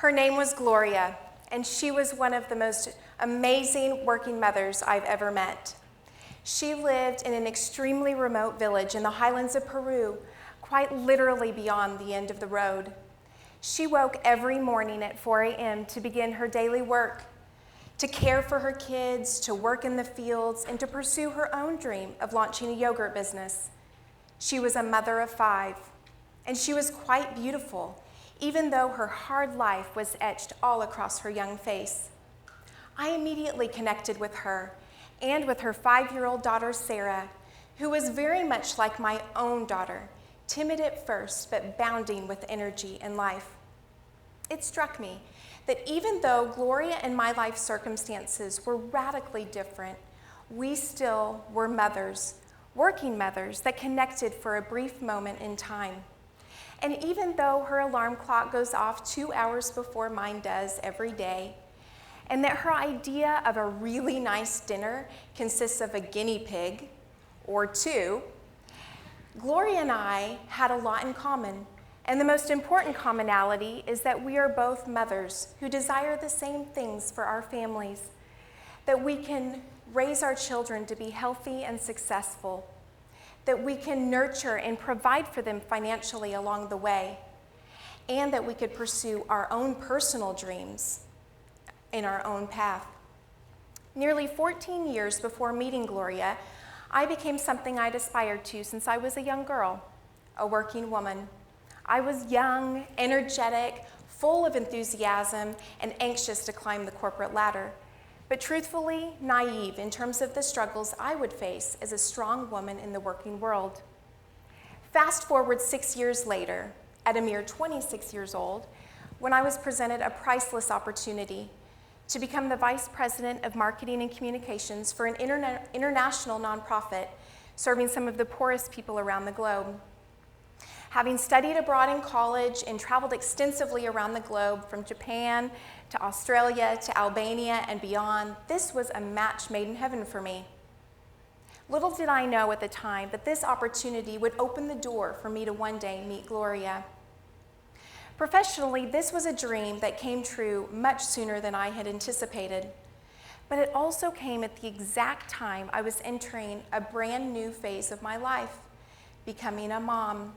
Her name was Gloria, and she was one of the most amazing working mothers I've ever met. She lived in an extremely remote village in the highlands of Peru, quite literally beyond the end of the road. She woke every morning at 4 a.m. to begin her daily work, to care for her kids, to work in the fields, and to pursue her own dream of launching a yogurt business. She was a mother of 5, and she was quite beautiful, even though her hard life was etched all across her young face. I immediately connected with her and with her 5-year-old daughter, Sarah, who was very much like my own daughter, timid at first, but bounding with energy and life. It struck me that even though Gloria and my life circumstances were radically different, we still were mothers, working mothers that connected for a brief moment in time. And even though her alarm clock goes off 2 hours before mine does every day, and that her idea of a really nice dinner consists of a guinea pig or 2, Gloria and I had a lot in common. And the most important commonality is that we are both mothers who desire the same things for our families, that we can raise our children to be healthy and successful, that we can nurture and provide for them financially along the way, and that we could pursue our own personal dreams in our own path. Nearly 14 years before meeting Gloria, I became something I'd aspired to since I was a young girl, a working woman. I was young, energetic, full of enthusiasm, and anxious to climb the corporate ladder, but truthfully naive in terms of the struggles I would face as a strong woman in the working world. Fast forward 6 years later, at a mere 26 years old, when I was presented a priceless opportunity to become the Vice President of Marketing and Communications for an international nonprofit serving some of the poorest people around the globe. Having studied abroad in college and traveled extensively around the globe from Japan to Australia to Albania and beyond, this was a match made in heaven for me. Little did I know at the time that this opportunity would open the door for me to one day meet Gloria. Professionally, this was a dream that came true much sooner than I had anticipated, but it also came at the exact time I was entering a brand new phase of my life, becoming a mom.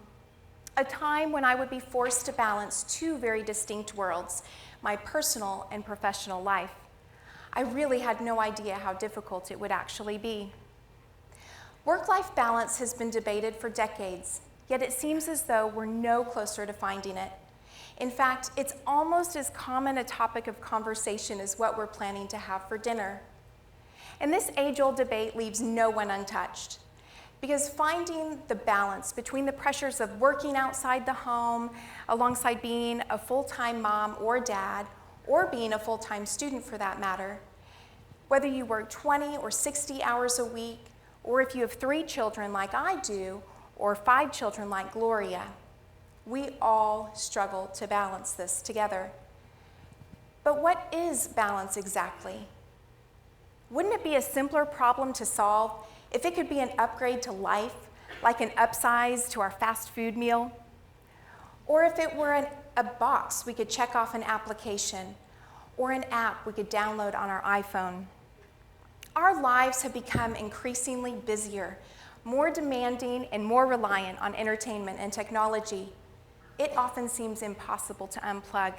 A time when I would be forced to balance 2 very distinct worlds, my personal and professional life. I really had no idea how difficult it would actually be. Work-life balance has been debated for decades, yet it seems as though we're no closer to finding it. In fact, it's almost as common a topic of conversation as what we're planning to have for dinner. And this age-old debate leaves no one untouched, because finding the balance between the pressures of working outside the home alongside being a full-time mom or dad, or being a full-time student for that matter, whether you work 20 or 60 hours a week, or if you have 3 children like I do, or 5 children like Gloria, we all struggle to balance this together. But what is balance exactly? Wouldn't it be a simpler problem to solve if it could be an upgrade to life, like an upsize to our fast food meal? Or if it were a box we could check off an application, or an app we could download on our iPhone? Our lives have become increasingly busier, more demanding, and more reliant on entertainment and technology. It often seems impossible to unplug.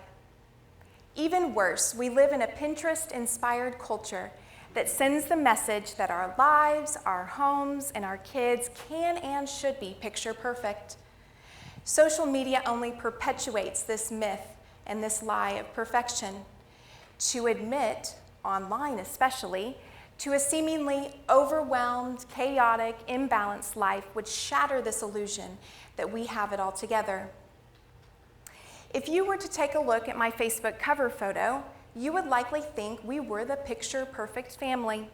Even worse, we live in a Pinterest-inspired culture that sends the message that our lives, our homes, and our kids can and should be picture perfect. Social media only perpetuates this myth and this lie of perfection. To admit, online especially, to a seemingly overwhelmed, chaotic, imbalanced life would shatter this illusion that we have it all together. If you were to take a look at my Facebook cover photo, you would likely think we were the picture-perfect family,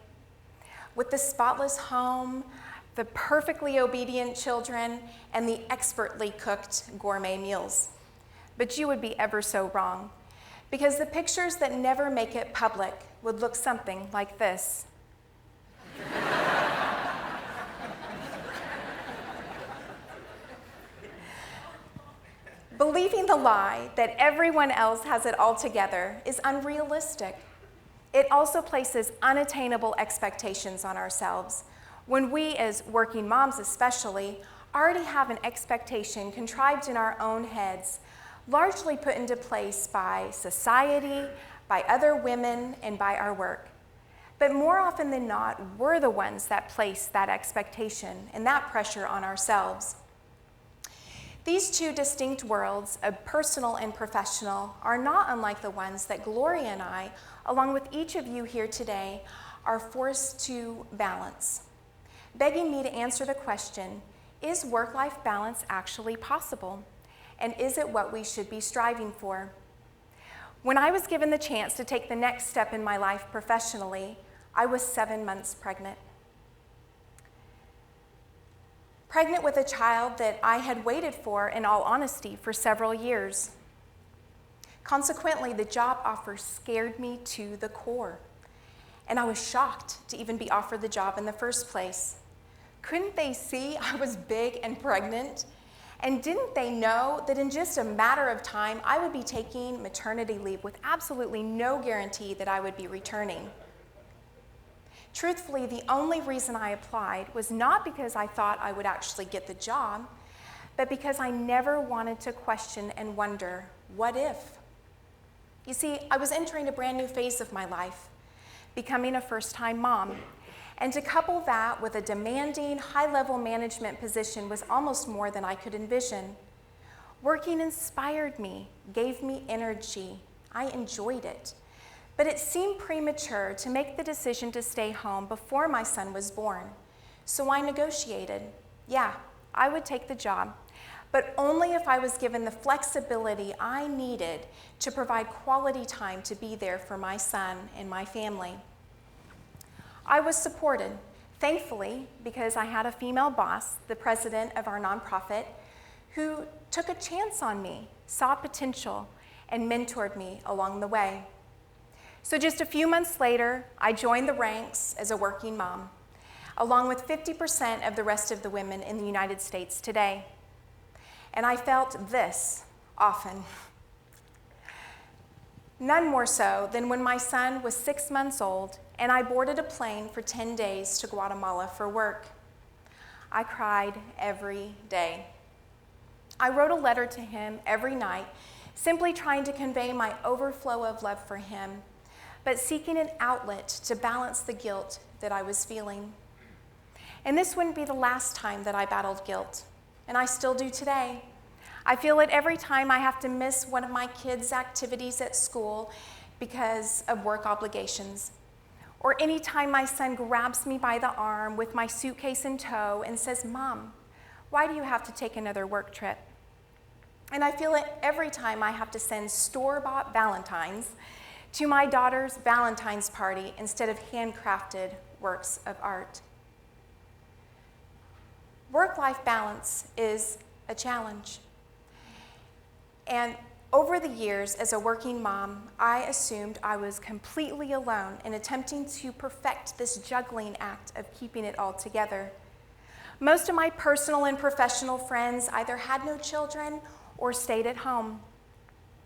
with the spotless home, the perfectly obedient children, and the expertly cooked gourmet meals. But you would be ever so wrong, because the pictures that never make it public would look something like this. Believing the lie that everyone else has it all together is unrealistic. It also places unattainable expectations on ourselves, when we, as working moms especially, already have an expectation contrived in our own heads, largely put into place by society, by other women, and by our work. But more often than not, we're the ones that place that expectation and that pressure on ourselves. These two distinct worlds of personal and professional are not unlike the ones that Gloria and I, along with each of you here today, are forced to balance, begging me to answer the question, is work-life balance actually possible? And is it what we should be striving for? When I was given the chance to take the next step in my life professionally, I was 7 months pregnant. Pregnant with a child that I had waited for, in all honesty, for several years. Consequently, the job offer scared me to the core, and I was shocked to even be offered the job in the first place. Couldn't they see I was big and pregnant? And didn't they know that in just a matter of time, I would be taking maternity leave with absolutely no guarantee that I would be returning? Truthfully, the only reason I applied was not because I thought I would actually get the job, but because I never wanted to question and wonder, what if? You see, I was entering a brand new phase of my life, becoming a first-time mom, and to couple that with a demanding, high-level management position was almost more than I could envision. Working inspired me, gave me energy. I enjoyed it. But it seemed premature to make the decision to stay home before my son was born. So I negotiated. Yeah, I would take the job, but only if I was given the flexibility I needed to provide quality time to be there for my son and my family. I was supported, thankfully, because I had a female boss, the president of our nonprofit, who took a chance on me, saw potential, and mentored me along the way. So just a few months later, I joined the ranks as a working mom, along with 50% of the rest of the women in the United States today. And I felt this often. None more so than when my son was 6 months old and I boarded a plane for 10 days to Guatemala for work. I cried every day. I wrote a letter to him every night, simply trying to convey my overflow of love for him, but seeking an outlet to balance the guilt that I was feeling. And this wouldn't be the last time that I battled guilt, and I still do today. I feel it every time I have to miss one of my kids' activities at school because of work obligations, or any time my son grabs me by the arm with my suitcase in tow and says, "Mom, why do you have to take another work trip?" And I feel it every time I have to send store-bought Valentines to my daughter's Valentine's party instead of handcrafted works of art. Work-life balance is a challenge. And over the years, as a working mom, I assumed I was completely alone in attempting to perfect this juggling act of keeping it all together. Most of my personal and professional friends either had no children or stayed at home.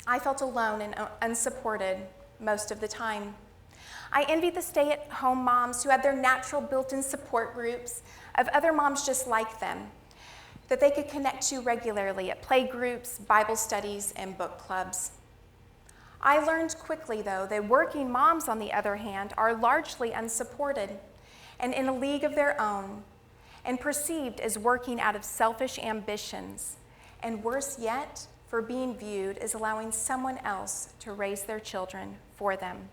I felt alone and unsupported most of the time. I envied the stay-at-home moms who had their natural built-in support groups of other moms just like them that they could connect to regularly at play groups, Bible studies, and book clubs. I learned quickly, though, that working moms, on the other hand, are largely unsupported and in a league of their own and perceived as working out of selfish ambitions, and worse yet, for being viewed as allowing someone else to raise their children for them.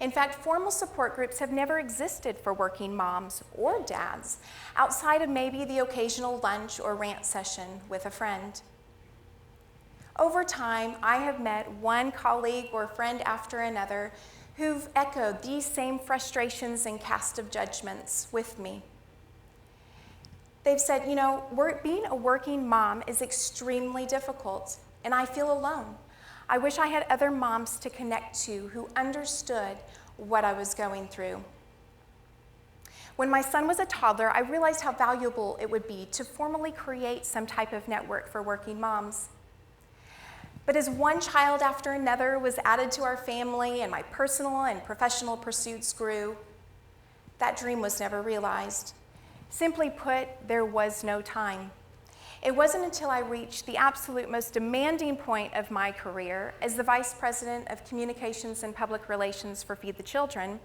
In fact, formal support groups have never existed for working moms or dads, outside of maybe the occasional lunch or rant session with a friend. Over time, I have met one colleague or friend after another who've echoed these same frustrations and cast of judgments with me. They've said, being a working mom is extremely difficult, and I feel alone. I wish I had other moms to connect to who understood what I was going through. When my son was a toddler, I realized how valuable it would be to formally create some type of network for working moms. But as one child after another was added to our family and my personal and professional pursuits grew, that dream was never realized. Simply put, there was no time. It wasn't until I reached the absolute most demanding point of my career as the Vice President of Communications and Public Relations for Feed the Children,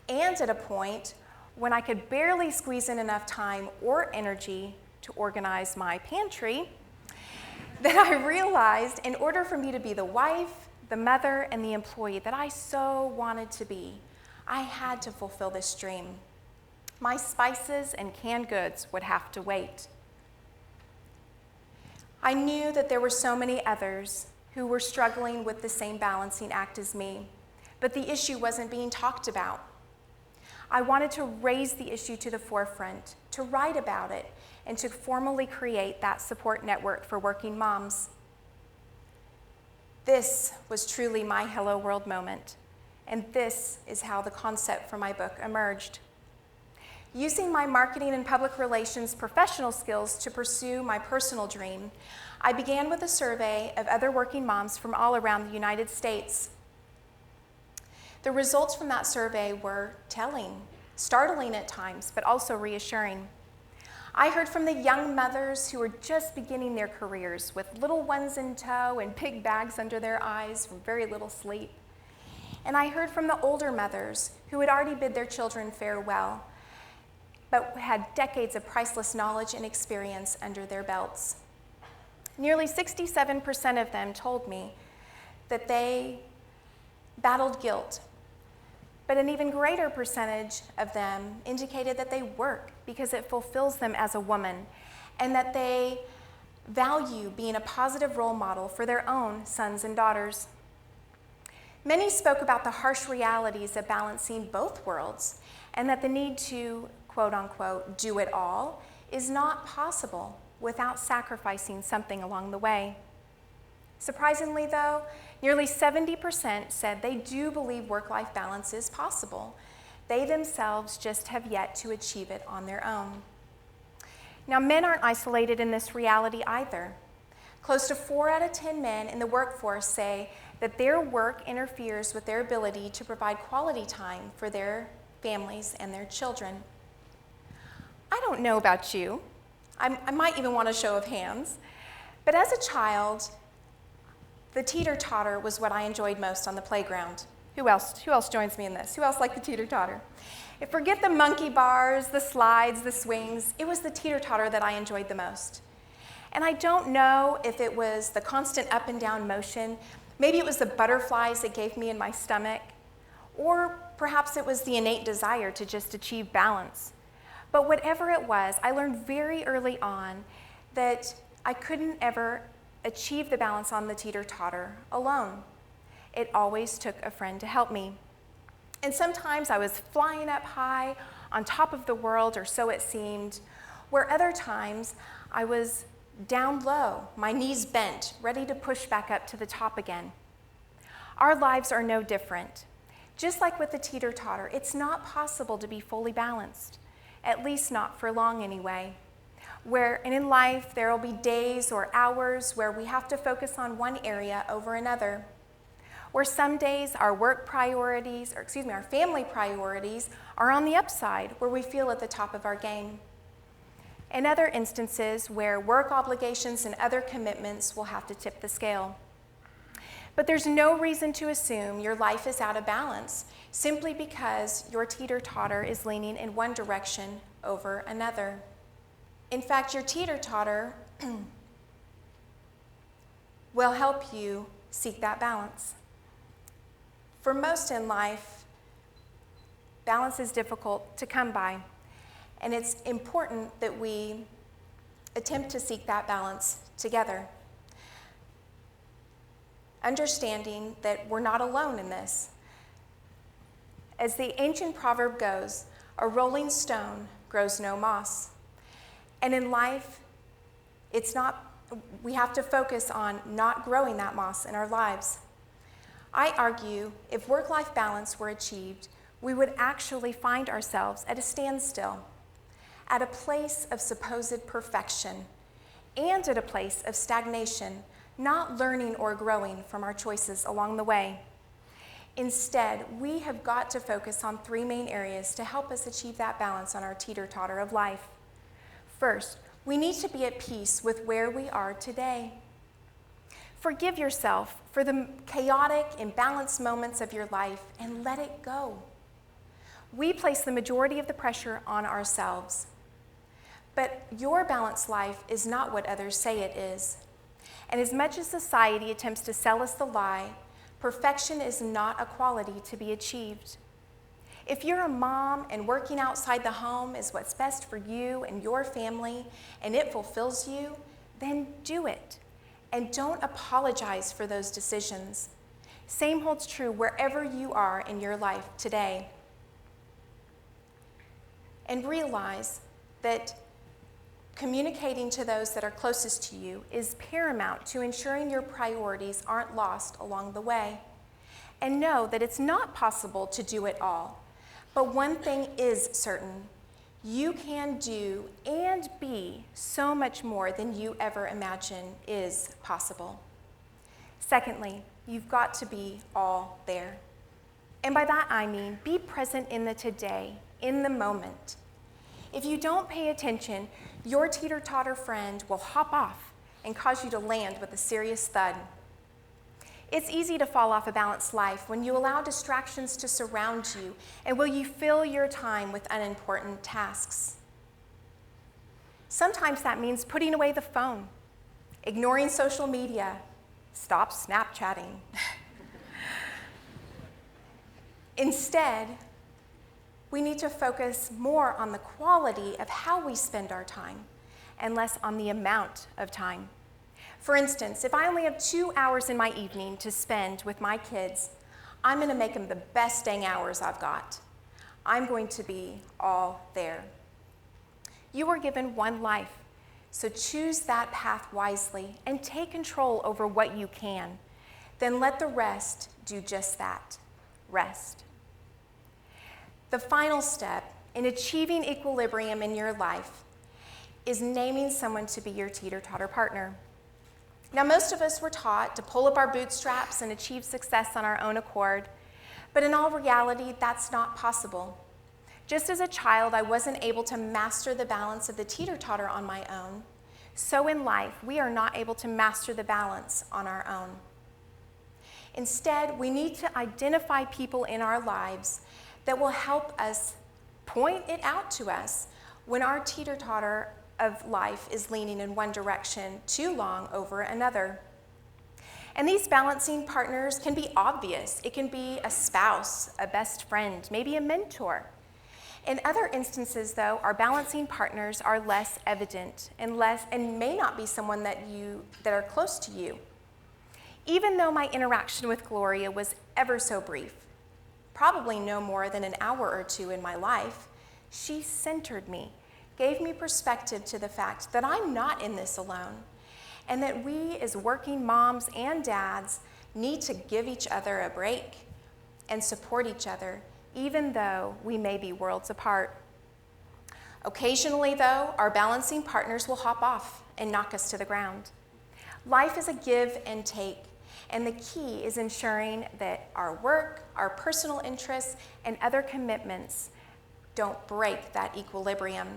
and at a point when I could barely squeeze in enough time or energy to organize my pantry, that I realized in order for me to be the wife, the mother, and the employee that I so wanted to be, I had to fulfill this dream. My spices and canned goods would have to wait. I knew that there were so many others who were struggling with the same balancing act as me, but the issue wasn't being talked about. I wanted to raise the issue to the forefront, to write about it, and to formally create that support network for working moms. This was truly my hello world moment, and this is how the concept for my book emerged. Using my marketing and public relations professional skills to pursue my personal dream, I began with a survey of other working moms from all around the United States. The results from that survey were telling, startling at times, but also reassuring. I heard from the young mothers who were just beginning their careers with little ones in tow and big bags under their eyes from very little sleep. And I heard from the older mothers who had already bid their children farewell, but had decades of priceless knowledge and experience under their belts. Nearly 67% of them told me that they battled guilt, but an even greater percentage of them indicated that they work because it fulfills them as a woman, and that they value being a positive role model for their own sons and daughters. Many spoke about the harsh realities of balancing both worlds, and that the need to, quote unquote, do it all is not possible without sacrificing something along the way. Surprisingly though, nearly 70% said they do believe work-life balance is possible. They themselves just have yet to achieve it on their own. Now, men aren't isolated in this reality either. Close to 4 out of 10 men in the workforce say that their work interferes with their ability to provide quality time for their families and their children. I don't know about you. I might even want a show of hands. But as a child, the teeter-totter was what I enjoyed most on the playground. Who else joins me in this? Who else liked the teeter-totter? Forget the monkey bars, the slides, the swings. It was the teeter-totter that I enjoyed the most. And I don't know if it was the constant up and down motion. Maybe it was the butterflies it gave me in my stomach. Or perhaps it was the innate desire to just achieve balance. But whatever it was, I learned very early on that I couldn't ever achieve the balance on the teeter-totter alone. It always took a friend to help me. And sometimes I was flying up high on top of the world, or so it seemed, where other times I was down low, my knees bent, ready to push back up to the top again. Our lives are no different. Just like with the teeter-totter, it's not possible to be fully balanced, at least not for long anyway. And in life, there will be days or hours where we have to focus on one area over another. Where some days our our family priorities are on the upside, where we feel at the top of our game. In other instances where work obligations and other commitments will have to tip the scale. But there's no reason to assume your life is out of balance simply because your teeter-totter is leaning in one direction over another. In fact, your teeter-totter will help you seek that balance. For most in life, balance is difficult to come by, and it's important that we attempt to seek that balance together, understanding that we're not alone in this. As the ancient proverb goes, a rolling stone grows no moss. And in life, we have to focus on not growing that moss in our lives. I argue if work-life balance were achieved, we would actually find ourselves at a standstill, at a place of supposed perfection, and at a place of stagnation, not learning or growing from our choices along the way. Instead, we have got to focus on three main areas to help us achieve that balance on our teeter-totter of life. First, we need to be at peace with where we are today. Forgive yourself for the chaotic, imbalanced moments of your life and let it go. We place the majority of the pressure on ourselves. But your balanced life is not what others say it is. And as much as society attempts to sell us the lie, perfection is not a quality to be achieved. If you're a mom and working outside the home is what's best for you and your family, and it fulfills you, then do it. And don't apologize for those decisions. Same holds true wherever you are in your life today. And realize that communicating to those that are closest to you is paramount to ensuring your priorities aren't lost along the way. And know that it's not possible to do it all. But one thing is certain. You can do and be so much more than you ever imagine is possible. Secondly, you've got to be all there. And by that I mean be present in the today, in the moment. If you don't pay attention, your teeter-totter friend will hop off and cause you to land with a serious thud. It's easy to fall off a balanced life when you allow distractions to surround you and will you fill your time with unimportant tasks. Sometimes that means putting away the phone, ignoring social media, stop Snapchatting. Instead, we need to focus more on the quality of how we spend our time and less on the amount of time. For instance, if I only have 2 hours in my evening to spend with my kids, I'm going to make them the best dang hours I've got. I'm going to be all there. You are given one life, so choose that path wisely and take control over what you can. Then let the rest do just that, rest. The final step in achieving equilibrium in your life is naming someone to be your teeter-totter partner. Now, most of us were taught to pull up our bootstraps and achieve success on our own accord, but in all reality, that's not possible. Just as a child, I wasn't able to master the balance of the teeter-totter on my own, so in life, we are not able to master the balance on our own. Instead, we need to identify people in our lives that will help us point it out to us when our teeter-totter of life is leaning in one direction too long over another. And these balancing partners can be obvious. It can be a spouse, a best friend, maybe a mentor. In other instances, though, our balancing partners are less evident and may not be someone that are close to you. Even though my interaction with Gloria was ever so brief, probably no more than an hour or two in my life, she centered me, gave me perspective to the fact that I'm not in this alone, and that we as working moms and dads need to give each other a break and support each other, even though we may be worlds apart. Occasionally, though, our balancing partners will hop off and knock us to the ground. Life is a give and take, and the key is ensuring that our work, our personal interests, and other commitments don't break that equilibrium.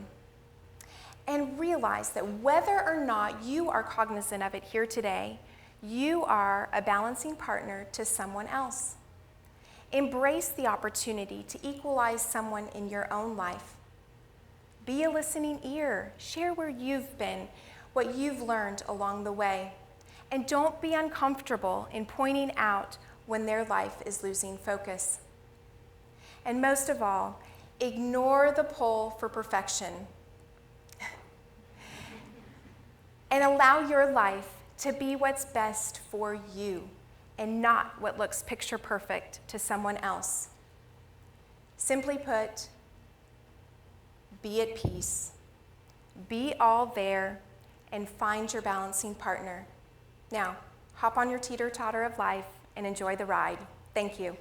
And realize that whether or not you are cognizant of it here today, you are a balancing partner to someone else. Embrace the opportunity to equalize someone in your own life. Be a listening ear. Share where you've been, what you've learned along the way. And don't be uncomfortable in pointing out when their life is losing focus. And most of all, ignore the pull for perfection. And allow your life to be what's best for you and not what looks picture perfect to someone else. Simply put, be at peace, be all there, and find your balancing partner. Now, hop on your teeter-totter of life and enjoy the ride. Thank you.